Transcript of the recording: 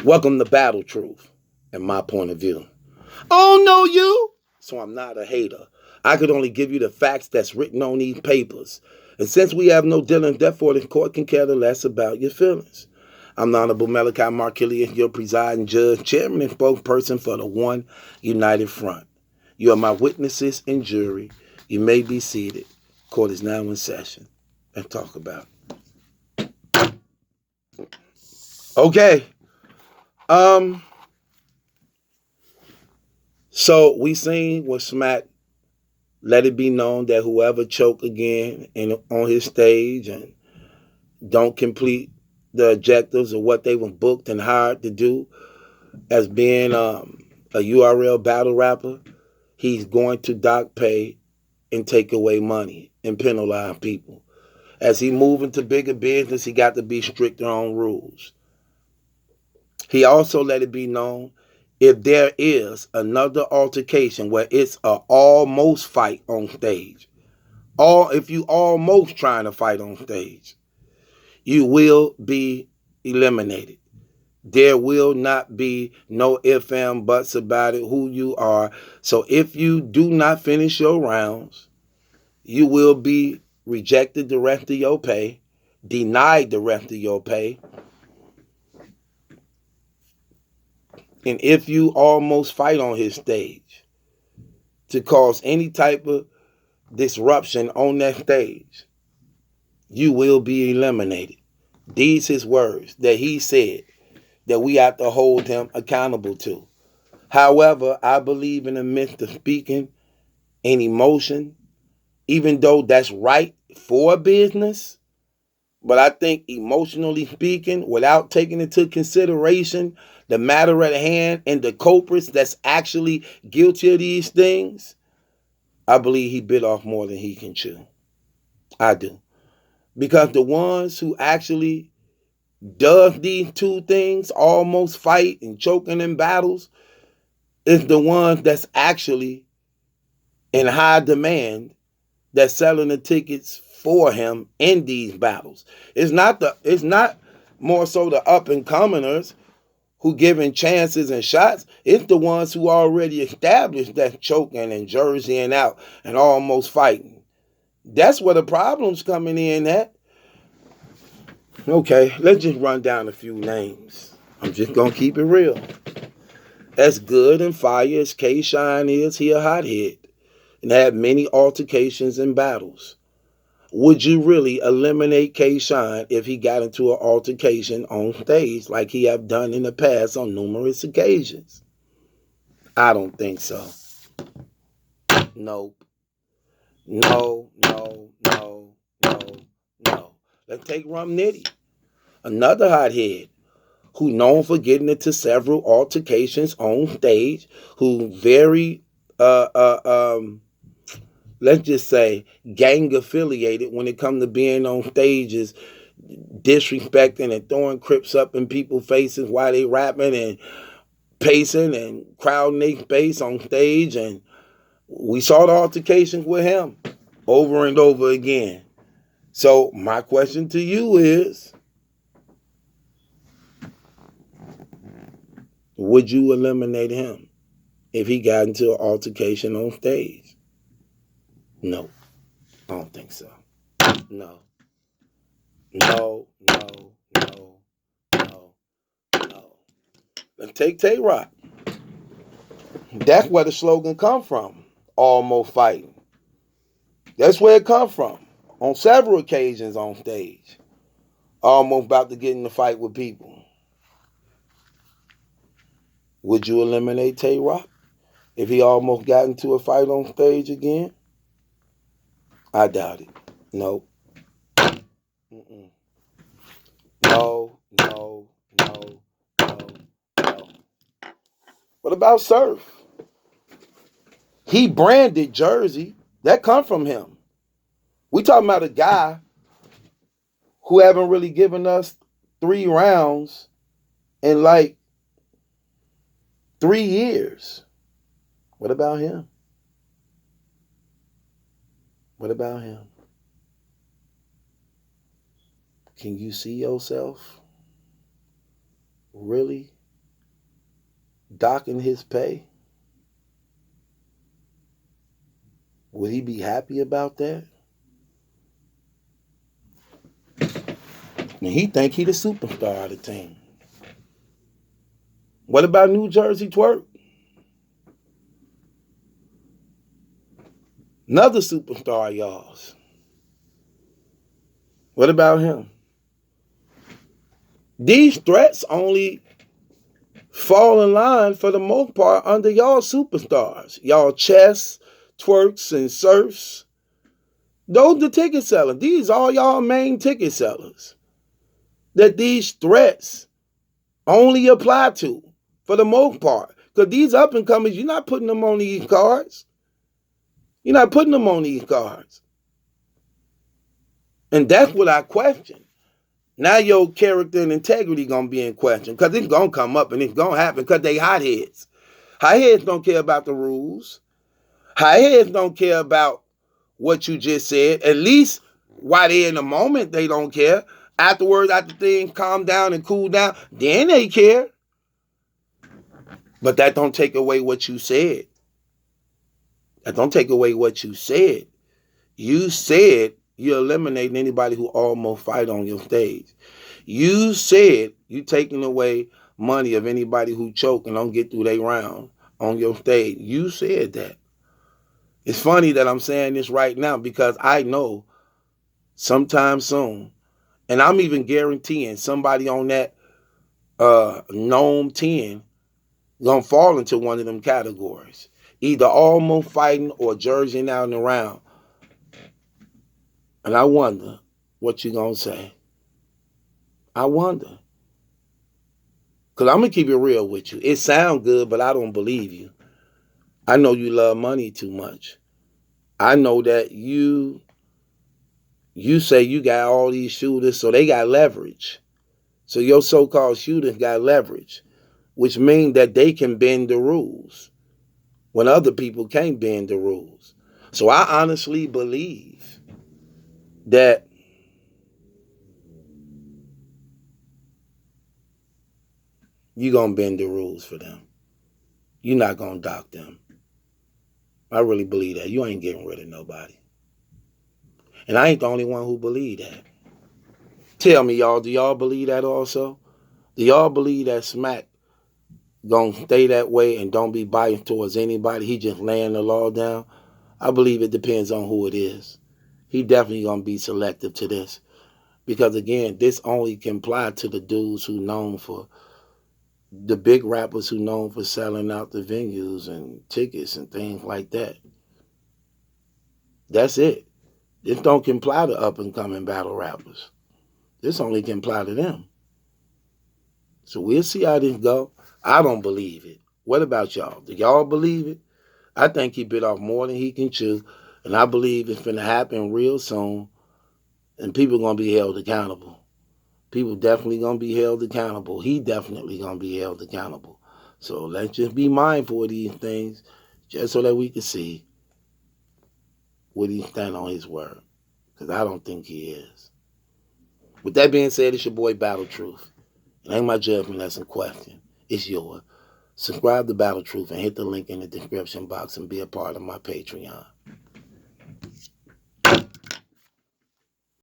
Welcome to Battle Truth and my point of view. I don't know you, so I'm not a hater. I could only give you the facts that's written on these papers. And since we have no dealing, therefore the court can care less about your feelings. I'm the Honorable MallikiBaker, your presiding judge, chairman, and spokesperson for the One United Front. You are my witnesses and jury. You may be seated. Court is now in session. Let's talk about it. Okay. So we seen with Smack, let it be known that whoever choke again on his stage and don't complete the objectives of what they were booked and hired to do as being a URL battle rapper, he's going to dock pay and take away money and penalize people. As he move into bigger business, he got to be stricter on rules. He also let it be known if there is another altercation where it's a almost fight on stage, or if you almost trying to fight on stage, you will be eliminated. There will not be no ifs and buts about it, who you are. So if you do not finish your rounds, you will be rejected the rest of your pay, denied the rest of your pay. And if you almost fight on his stage to cause any type of disruption on that stage, you will be eliminated. These his words that he said that we have to hold him accountable to. However, I believe in the midst of speaking in emotion, even though that's right for business, but I think emotionally speaking, without taking into consideration the matter at hand and the culprits that's actually guilty of these things, I believe he bit off more than he can chew. I do. Because the ones who actually does these two things, almost fight and choking in battles, is the ones that's actually in high demand that's selling the tickets for him in these battles. It's not more so the up and comers who giving chances and shots. It's the ones who already established that choking and jerseying out and almost fighting. That's where the problem's coming in at. Okay, let's just run down a few names. I'm just gonna keep it real. As good and fire as K-Shine is, he a hothead and had many altercations and battles. Would you really eliminate K-Shine if he got into an altercation on stage like he have done in the past on numerous occasions? I don't think so. Nope. No, no, no, no, no. Let's take Rum Nitty, another hothead who known for getting into several altercations on stage, who very let's just say gang affiliated when it comes to being on stages, disrespecting and throwing crips up in people's faces while they rapping and pacing and crowding their space on stage. And we saw the altercations with him over and over again. So my question to you is, would you eliminate him if he got into an altercation on stage? No, I don't think so. No, no, no, no, no, no. Let's take Tay-Rock. That's where the slogan come from. Almost fighting. That's where it come from. On several occasions on stage. Almost about to get in a fight with people. Would you eliminate Tay-Rock if he almost got into a fight on stage again? I doubt it. No. Mm-mm. No, no, no, no, no. What about Surf? He branded Jersey. That come from him. We talking about a guy who haven't really given us 3 rounds in like 3 years. What about him? What about him? Can you see yourself really docking his pay, would he be happy about that? And he think he the superstar of the team. What about New Jersey Twerk? Another superstar of y'all's. What about him? These threats only fall in line for the most part under y'all superstars. Y'all chess, twerks, and surfs. Those the ticket sellers. These are y'all main ticket sellers that these threats only apply to for the most part. Because these up and comers, you're not putting them on these cards. You're not putting them on these cards. And that's what I question. Now your character and integrity gonna be in question because it's gonna come up and it's gonna happen because they hotheads. Hotheads don't care about the rules. Hotheads don't care about what you just said. At least while they're in the moment, they don't care. Afterwards, after things calm down and cool down, then they care. But that don't take away what you said. That don't take away what you said. You said you're eliminating anybody who almost fight on your stage. You said you taking away money of anybody who choke and don't get through their round on your stage. You said that. It's funny that I'm saying this right now because I know sometime soon, and I'm even guaranteeing somebody on that Gnome 10 gonna fall into one of them categories. Either almost fighting or jerseying out and around. And I wonder what you gonna say. I wonder. Because I'm going to keep it real with you. It sounds good, but I don't believe you. I know you love money too much. I know that you say you got all these shooters, so they got leverage. So your so-called shooters got leverage, which means that they can bend the rules when other people can't bend the rules. So I honestly believe that you're going to bend the rules for them. You're not going to dock them. I really believe that. You ain't getting rid of nobody. And I ain't the only one who believe that. Tell me, y'all, do y'all believe that also? Do y'all believe that Smack gonna stay that way and don't be biased towards anybody? He just laying the law down? I believe it depends on who it is. He definitely gonna be selective to this. Because again, this only can apply to the dudes who known for the big rappers who known for selling out the venues and tickets and things like that. That's it. This don't comply to up and coming battle rappers. This only can apply to them. So we'll see how this go. I don't believe it. What about y'all? Do y'all believe it? I think he bit off more than he can chew, and I believe it's finna happen real soon, and people gonna be held accountable. People definitely gonna be held accountable. He definitely gonna be held accountable. So let's just be mindful of these things, just so that we can see would he stand on his word? Because I don't think he is. With that being said, it's your boy Battle Truth. It ain't my judgment that's in question. It's yours. Subscribe to Battle Truth and hit the link in the description box and be a part of my Patreon.